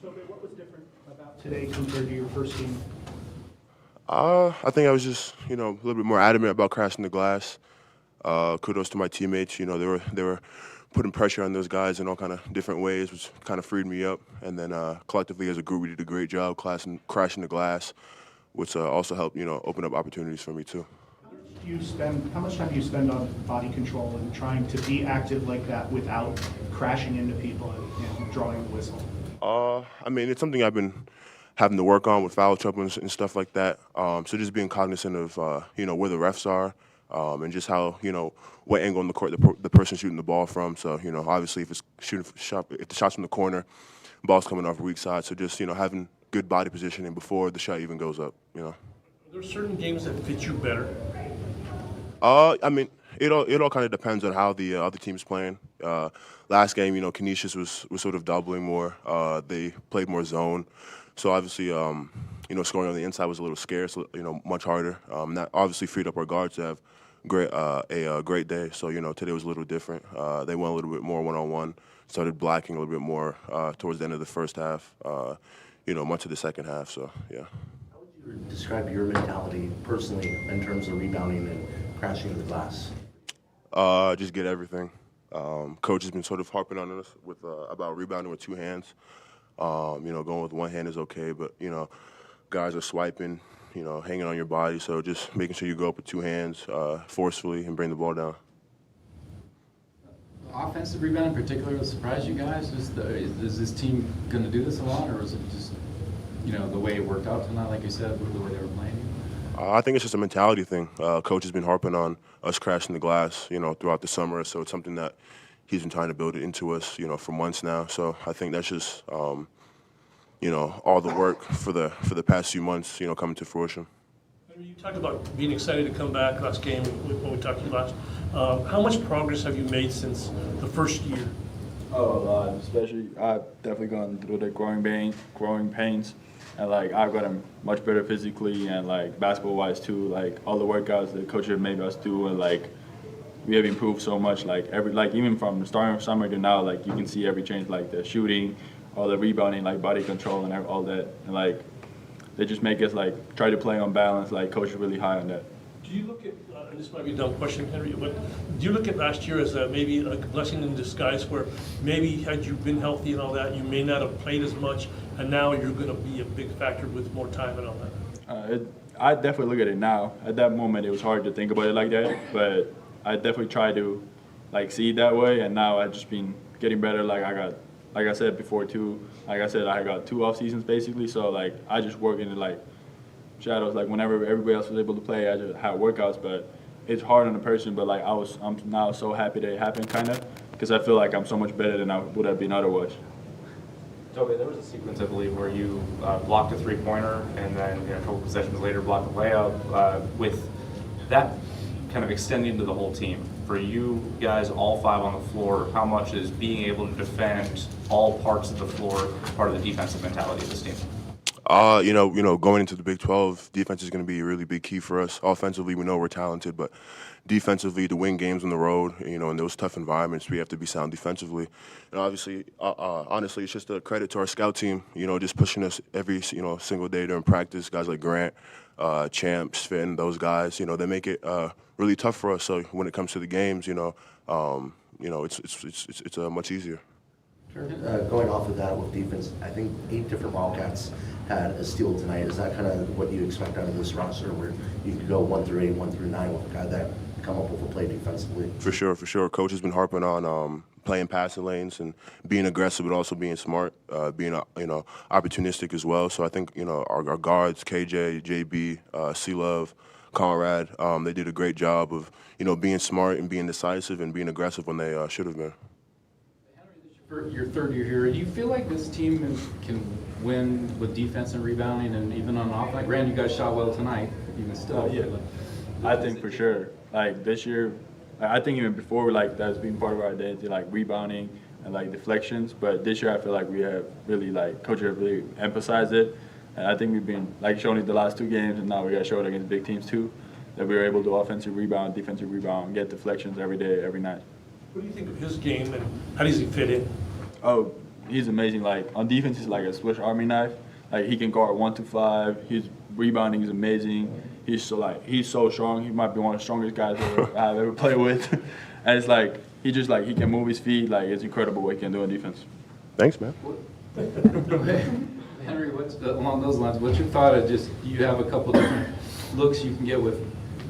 Toby, what was different about today compared to your first game? I think I was just, a little bit more adamant about crashing the glass. Kudos to my teammates. They were putting pressure on those guys in all kind of different ways, which kind of freed me up. And then collectively as a group, we did a great job crashing the glass, which also helped, open up opportunities for me too. How much time do you spend on body control and trying to be active like that without crashing into people and drawing the whistle? It's something I've been having to work on with foul trouble and stuff like that. So just being cognizant of, where the refs are and just how, what angle on the court the person shooting the ball from. So, obviously if it's if the shot's from the corner, ball's coming off the weak side. So just, having good body positioning before the shot even goes up, Are there certain games that fit you better? It all kind of depends on how the other team's playing. Last game, Canisius was sort of doubling more. They played more zone, so obviously, scoring on the inside was a little scarce. Much harder. That obviously freed up our guards to have a great day. So today was a little different. They went a little bit more one-on-one. Started blacking a little bit more towards the end of the first half. Much of the second half. So yeah. How would you describe your mentality personally in terms of rebounding and crashing the glass? Just get everything. Coach has been sort of harping on us with about rebounding with two hands. Going with one hand is okay, but guys are swiping, hanging on your body. So just making sure you go up with two hands forcefully and bring the ball down. Offensive rebound in particular surprised you guys? Is this team going to do this a lot, or is it just the way it worked out tonight, like you said, the way they were playing? I think it's just a mentality thing. Coach has been harping on us crashing the glass, throughout the summer. So it's something that he's been trying to build it into us, for months now. So I think that's just, all the work for the past few months, coming to fruition. You talked about being excited to come back last game when we talked to you last. How much progress have you made since the first year? Oh, a lot. Especially, I've definitely gone through the growing pains. And, I've gotten much better physically and, basketball-wise, too. All the workouts the coach have made us do, and, we have improved so much. Even from the starting of summer to now, you can see every change, the shooting, all the rebounding, body control and all that. And, they just make us, try to play on balance. Coach is really high on that. Do you look at, and this might be a dumb question, Henry, but do you look at last year as maybe a blessing in disguise where maybe had you been healthy and all that, you may not have played as much, and now you're going to be a big factor with more time and all that? I definitely look at it now. At that moment, it was hard to think about it like that, but I definitely try to see it that way, and now I've just been getting better. Like I said before too, I got 2 off seasons basically, so I just work in the shadows. Whenever everybody else was able to play, I just had workouts, but it's hard on a person. But I'm now so happy that it happened, kind of, because I feel like I'm so much better than I would have been otherwise. Toby, there was a sequence, I believe, where you blocked a three-pointer and then a couple possessions later blocked a layup. With that kind of extending to the whole team, for you guys, all 5 on the floor, how much is being able to defend all parts of the floor part of the defensive mentality of this team? Going into the Big 12, defense is going to be a really big key for us. Offensively, we know we're talented, but defensively, to win games on the road, in those tough environments, we have to be sound defensively. And obviously, honestly, it's just a credit to our scout team, just pushing us every, single day during practice. Guys like Grant, Champs, Finn, those guys, they make it really tough for us. So when it comes to the games, it's much easier. Going off of that with defense, I think 8 different Wildcats had a steal tonight. Is that kind of what you expect out of this roster, where you could go 1 through 8, 1 through 9 with a guy that come up with a play defensively? For sure. Coach has been harping on playing passing lanes and being aggressive, but also being smart, being opportunistic as well. So I think our guards, KJ, JB, C-Love, Conrad, they did a great job of being smart and being decisive and being aggressive when they should have been. Your third year here, do you feel like this team can win with defense and rebounding and even on offense? Granted, you guys shot well tonight, even still. Yeah, I think for sure. This year, I think even before, that's been part of our identity, rebounding and deflections. But this year, I feel like we have really, coach have really emphasized it. And I think we've been showing it the last 2 games, and now we got to show it against big teams too, that we were able to offensive rebound, defensive rebound, get deflections every day, every night. What do you think of his game, and how does he fit in? Oh, he's amazing. Like on defense, he's like a Swiss Army knife. Like he can guard 1-5. His rebounding is amazing. He's so strong. He might be one of the strongest guys I've ever played with. And it's like he can move his feet. Like it's incredible what he can do on defense. Thanks, man. Henry, along those lines, what's your thought of just you have a couple different looks you can get with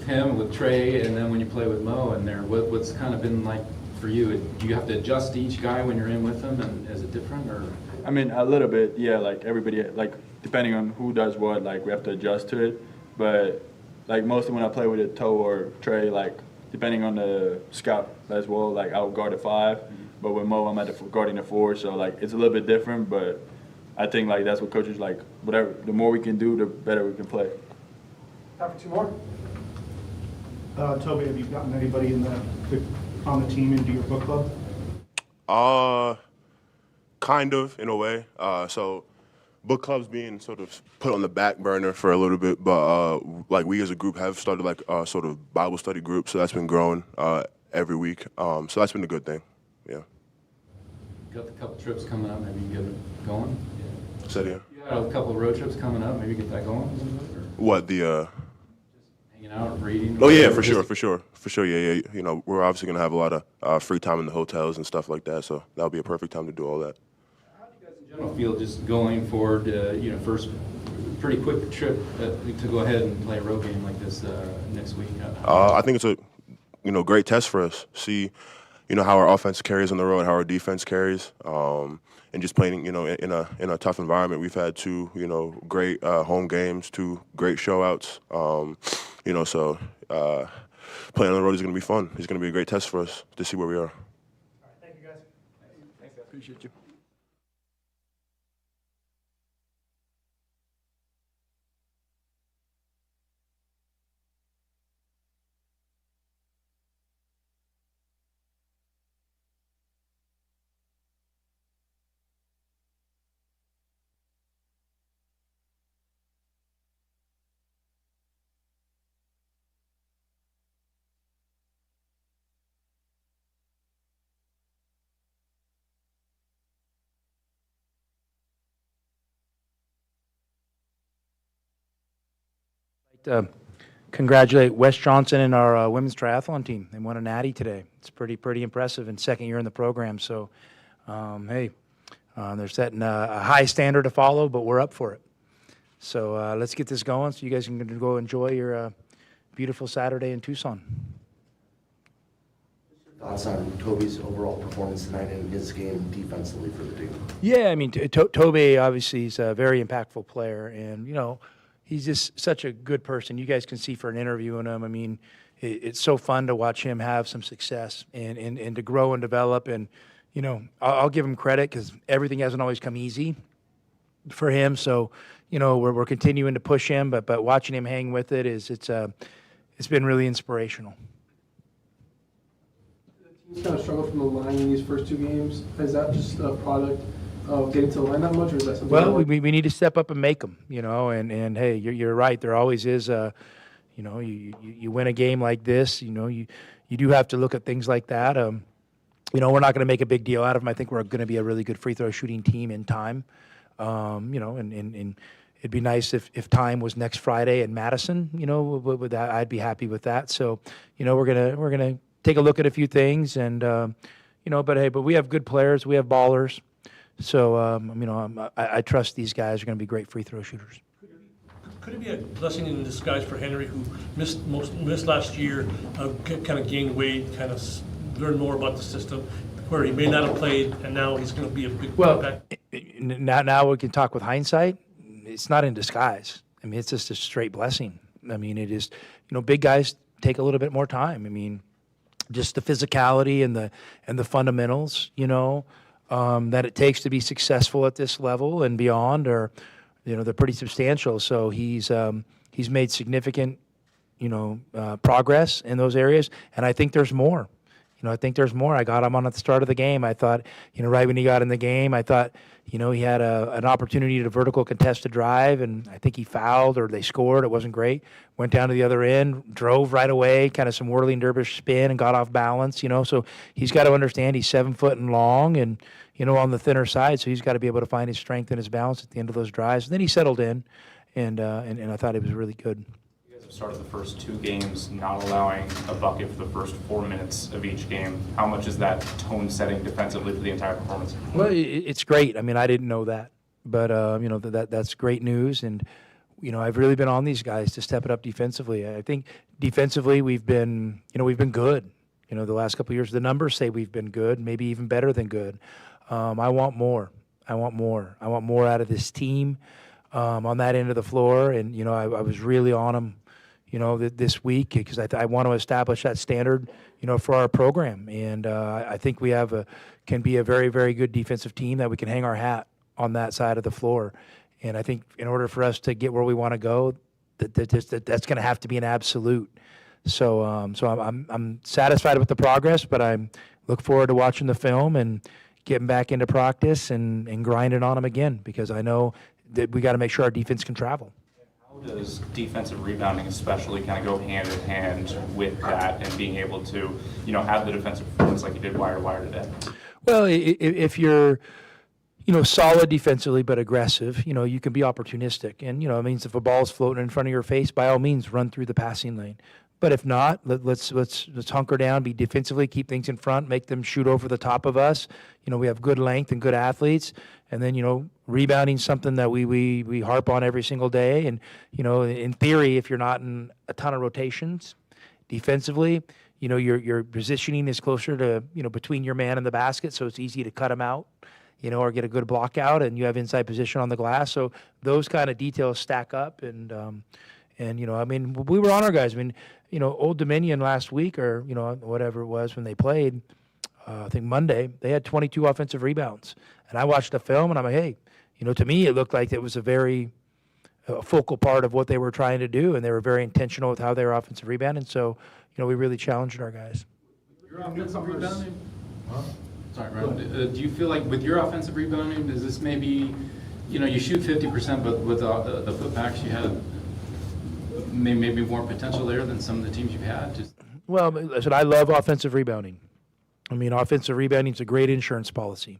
him, with Trey, and then when you play with Mo in there, what's kind of been like for you? Do you have to adjust to each guy when you're in with them, and is it different or? I mean, a little bit, yeah. Like everybody, like depending on who does what, like we have to adjust to it. But like mostly when I play with a Toe or Trey, like depending on the scout as well, like I'll guard a 5. But with Mo, I'm guarding a 4, so like it's a little bit different. But I think like that's what coaches like. Whatever, the more we can do, the better we can play. Time for 2 more. Toby, have you gotten anybody on the team into your book club? Kind of, in a way. So book club's being sort of put on the back burner for a little bit, but like we as a group have started like a sort of Bible study group, so that's been growing every week. So that's been a good thing, yeah. Got a couple trips coming up, maybe you get it going? Said yeah. You got a couple of road trips coming up, maybe get that going? Or What, the... hanging out, reading? Oh, yeah, for sure, yeah. You know, we're obviously going to have a lot of free time in the hotels and stuff like that, so that'll be a perfect time to do all that. How do you guys in general feel just going forward, first pretty quick trip to go ahead and play a road game like this next week? I think it's a great test for us. See, how our offense carries on the road, how our defense carries, and just playing, in a tough environment. We've had 2, great home games, 2 great showouts. So playing on the road is going to be fun. It's going to be a great test for us to see where we are. All right, thank you, guys. Thanks, guys. Appreciate you. Congratulate Wes Johnson and our women's triathlon team. They won a natty today. It's pretty impressive in second year in the program. So, they're setting a high standard to follow, but we're up for it. So let's get this going so you guys can go enjoy your beautiful Saturday in Tucson. Thoughts on Toby's overall performance tonight in his game defensively for the team? Yeah, I mean, Toby obviously is a very impactful player, and, he's just such a good person. You guys can see for an interviewing him. I mean, it's so fun to watch him have some success and to grow and develop. And, I'll give him credit because everything hasn't always come easy for him. So, we're continuing to push him, but watching him hang with it it's been really inspirational. The team's kind of struggled from the line in these first 2 games. Is that just a product of getting to the line that much, or is that something? Well, we need to step up and make them, and hey, you're right. There always is you win a game like this, you do have to look at things like that. We're not going to make a big deal out of them. I think we're going to be a really good free throw shooting team in time. And it'd be nice if time was next Friday in Madison, with that, I'd be happy with that. So, we're gonna take a look at a few things and, but we have good players. We have ballers. So, I trust these guys are going to be great free throw shooters. Could it be a blessing in disguise for Henry, who missed last year, kind of gained weight, kind of learned more about the system, where he may not have played, and now he's going to be a big impact? Now we can talk with hindsight. It's not in disguise. I mean, it's just a straight blessing. I mean, it is, big guys take a little bit more time. I mean, just the physicality and the fundamentals, that it takes to be successful at this level and beyond are, they're pretty substantial. So he's made significant, progress in those areas, and I think there's more. I think there's more. I got him on at the start of the game. I thought, right when he got in the game, I thought, he had an opportunity to vertical contest a drive, and I think he fouled or they scored. It wasn't great. Went down to the other end, drove right away, kind of some whirling dervish spin and got off balance, So he's got to understand he's 7 foot and long and, on the thinner side. So he's got to be able to find his strength and his balance at the end of those drives. And then he settled in, and I thought it was really good. You guys have started the first 2 games not allowing a bucket for the first 4 minutes of each game. How much is that tone setting defensively for the entire performance? Well, it's great. I mean, I didn't know that, but that's great news. And I've really been on these guys to step it up defensively. I think defensively we've been good. The last couple of years, the numbers say we've been good, maybe even better than good. I want more. I want more out of this team on that end of the floor. And I was really on them. This week because I want to establish that standard, for our program. And I think we can be a very, very good defensive team that we can hang our hat on that side of the floor. And I think in order for us to get where we want to go, that's going to have to be an absolute. So I'm satisfied with the progress, but I look forward to watching the film and getting back into practice and grinding on them again because I know that we got to make sure our defense can travel. How does defensive rebounding especially kind of go hand in hand with that and being able to, have the defensive performance like you did wire to wire today? Well, if you're, solid defensively but aggressive, you can be opportunistic. And, it means if a ball's floating in front of your face, by all means, run through the passing lane. But if not, let's hunker down, be defensively, keep things in front, make them shoot over the top of us. We have good length and good athletes. And then, rebounding something that we harp on every single day. And, in theory, if you're not in a ton of rotations defensively, your positioning is closer to, between your man and the basket, so it's easy to cut them out, or get a good block out, and you have inside position on the glass. So those kind of details stack up. And we were on our guys. Old Dominion last week or, whatever it was when they played, I think Monday, they had 22 offensive rebounds. And I watched the film, and I'm like, hey, to me, it looked like it was a very focal part of what they were trying to do, and they were very intentional with how they were offensive rebounding. So, we really challenged our guys. Your offensive rebounding? Sorry, Ron. Do you feel like with your offensive rebounding, is this maybe, you shoot 50%, but with the putbacks you have maybe more potential there than some of the teams you've had? Well, listen, I love offensive rebounding. Offensive rebounding is a great insurance policy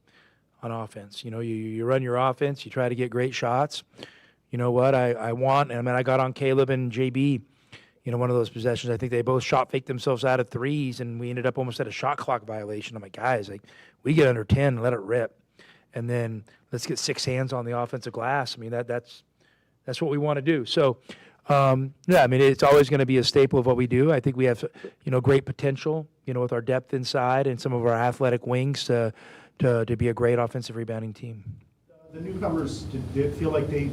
on offense. You run your offense, you try to get great shots. You know what? I got on Caleb and JB, one of those possessions. I think they both shot faked themselves out of threes, and we ended up almost at a shot clock violation. I'm like, guys, we get under 10, let it rip. And then let's get 6 hands on the offensive glass. That's what we want to do. So, it's always going to be a staple of what we do. I think we have, great potential, with our depth inside and some of our athletic wings to be a great offensive rebounding team. The newcomers, did it feel like they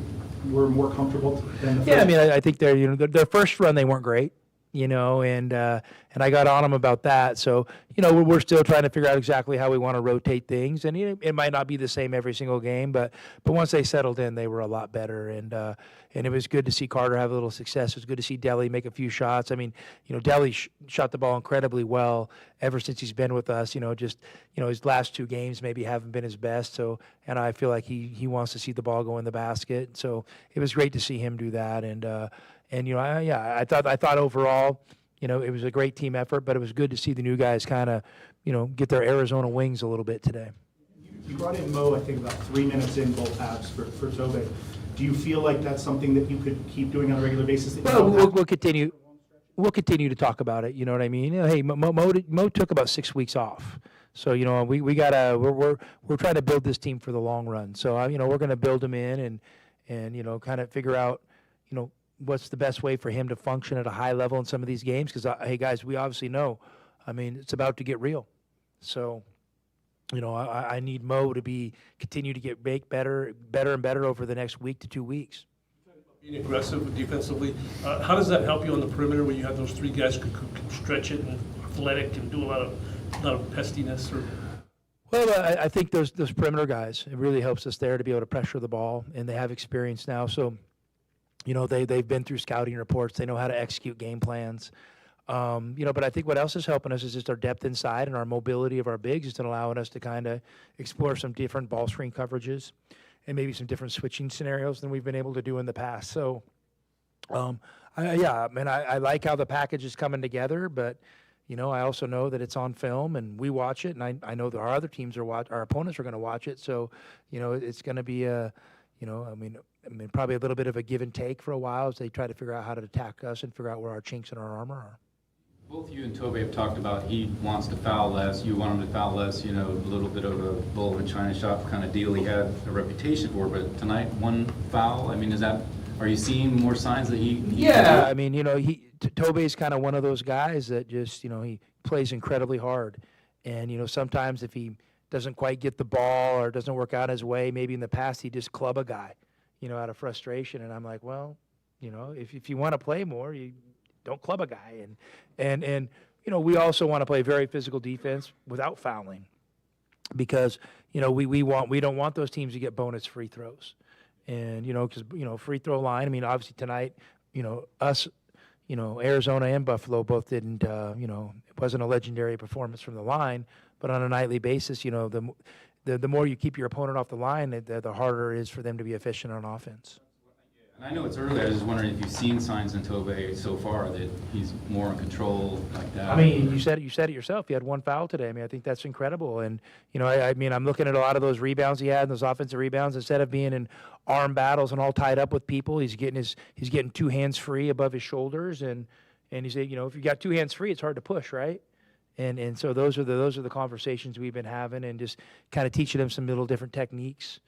were more comfortable than the first? Yeah, I think their first run, they weren't great, and I got on them about that. So, we're still trying to figure out exactly how we want to rotate things. And it might not be the same every single game, but once they settled in, they were a lot better. And it was good to see Carter have a little success. It was good to see Deli make a few shots. Deli shot the ball incredibly well ever since he's been with us. His last 2 games maybe haven't been his best. So, and I feel like he wants to see the ball go in the basket. So it was great to see him do that. I thought overall, it was a great team effort, but it was good to see the new guys kind of, get their Arizona wings a little bit today. You brought in Mo, I think, about 3 minutes in both halves for Toby. Do you feel like that's something that you could keep doing on a regular basis? Well, we'll continue. We'll continue to talk about it. You know what I mean? Hey, Mo took about 6 weeks off, so we gotta we're trying to build this team for the long run. So we're going to build him in and kind of figure out what's the best way for him to function at a high level in some of these games. Because hey guys, we obviously know, it's about to get real. So. I need Mo to continue to get better and better over the next week to 2 weeks. Being aggressive defensively, how does that help you on the perimeter when you have those 3 guys who can stretch it and athletic and do a lot of pestiness? Well, I think those perimeter guys, it really helps us there to be able to pressure the ball, and they have experience now. So, they've been through scouting reports. They know how to execute game plans. But I think what else is helping us is just our depth inside and our mobility of our bigs is allowing us to kind of explore some different ball screen coverages and maybe some different switching scenarios than we've been able to do in the past. So, I like how the package is coming together, but I also know that it's on film and we watch it, and I know that our other teams our opponents are going to watch it. So, it's going to be probably a little bit of a give and take for a while as they try to figure out how to attack us and figure out where our chinks in our armor are. Both you and Toby have talked about he wants to foul less, you want him to foul less, a little bit of a bull in China shop kind of deal he had a reputation for, but tonight, one foul, are you seeing more signs that he Yeah, Toby's kind of one of those guys that just, he plays incredibly hard. And, sometimes if he doesn't quite get the ball or doesn't work out his way, maybe in the past he just club a guy, out of frustration. And I'm like, well, if you want to play more, you don't club a guy. And we also want to play very physical defense without fouling because, we don't want those teams to get bonus free throws. And, because, free throw line, obviously tonight, us, Arizona and Buffalo both didn't, it wasn't a legendary performance from the line, but on a nightly basis, the more you keep your opponent off the line, the harder it is for them to be efficient on offense. And I know it's early, I was just wondering if you've seen signs in Toby so far that he's more in control like that. You said it yourself. He had one foul today. I think that's incredible. And, I'm looking at a lot of those rebounds he had, and those offensive rebounds. Instead of being in arm battles and all tied up with people, he's getting two hands free above his shoulders. And he said, if you got two hands free, it's hard to push, right? And so those are the conversations we've been having and just kind of teaching him some little different techniques.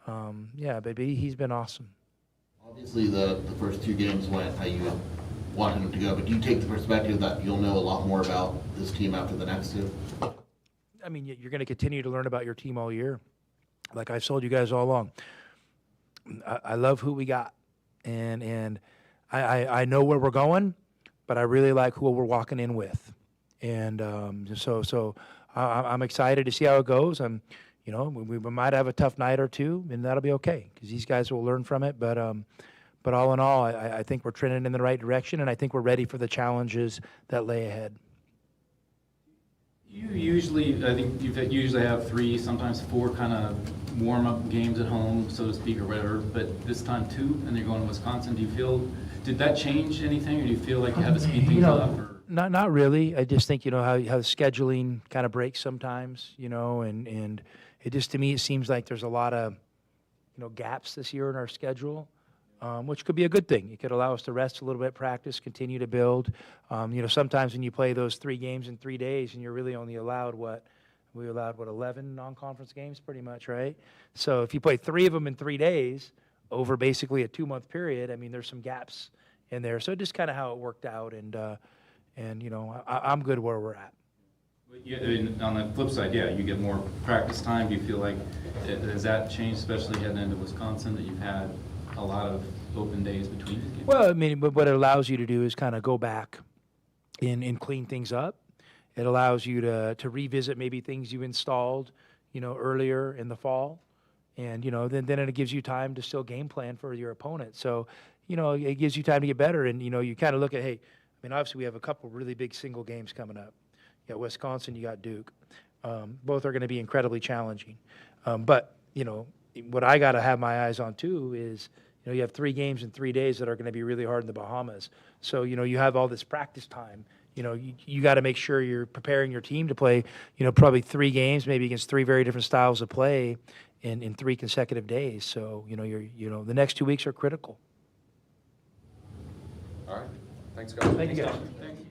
But he's been awesome. Obviously, the first two games went how you wanted them to go, but do you take the perspective that you'll know a lot more about this team after the next two? You're going to continue to learn about your team all year. Like I've told you guys all along, I love who we got, and I know where we're going, but I really like who we're walking in with, and so I'm excited to see how it goes. We might have a tough night or two, and that'll be okay because these guys will learn from it. But all in all, I think we're trending in the right direction, and I think we're ready for the challenges that lay ahead. I think you usually have 3, sometimes 4 kind of warm-up games at home, so to speak, or whatever, but this time 2, and you're going to Wisconsin. Did that change anything, or do you feel like you had to speed things up? Or? Not really. I just think, how scheduling kind of breaks sometimes, and it just, to me, it seems like there's a lot of, gaps this year in our schedule, which could be a good thing. It could allow us to rest a little bit, practice, continue to build. Sometimes when you play those 3 games in 3 days and you're really only allowed, 11 non-conference games pretty much, right? So if you play 3 of them in 3 days over basically a 2-month period, there's some gaps in there. So just kind of how it worked out, and I'm good where we're at. Yeah, on the flip side, you get more practice time. Do you feel like, has that changed, especially heading into Wisconsin, that you've had a lot of open days between these games? Well, but what it allows you to do is kind of go back and clean things up. It allows you to revisit maybe things you installed, earlier in the fall. And, then it gives you time to still game plan for your opponent. So, it gives you time to get better. And, you kind of look at, hey, obviously we have a couple really big single games coming up. You got Wisconsin, you got Duke. Both are going to be incredibly challenging. But, what I got to have my eyes on too is, you have 3 games in 3 days that are going to be really hard in the Bahamas. So, you have all this practice time. You got to make sure you're preparing your team to play, probably 3 games, maybe against 3 very different styles of play in 3 consecutive days. So, the next 2 weeks are critical. All right. Thanks, guys. Thank you, guys. Thanks.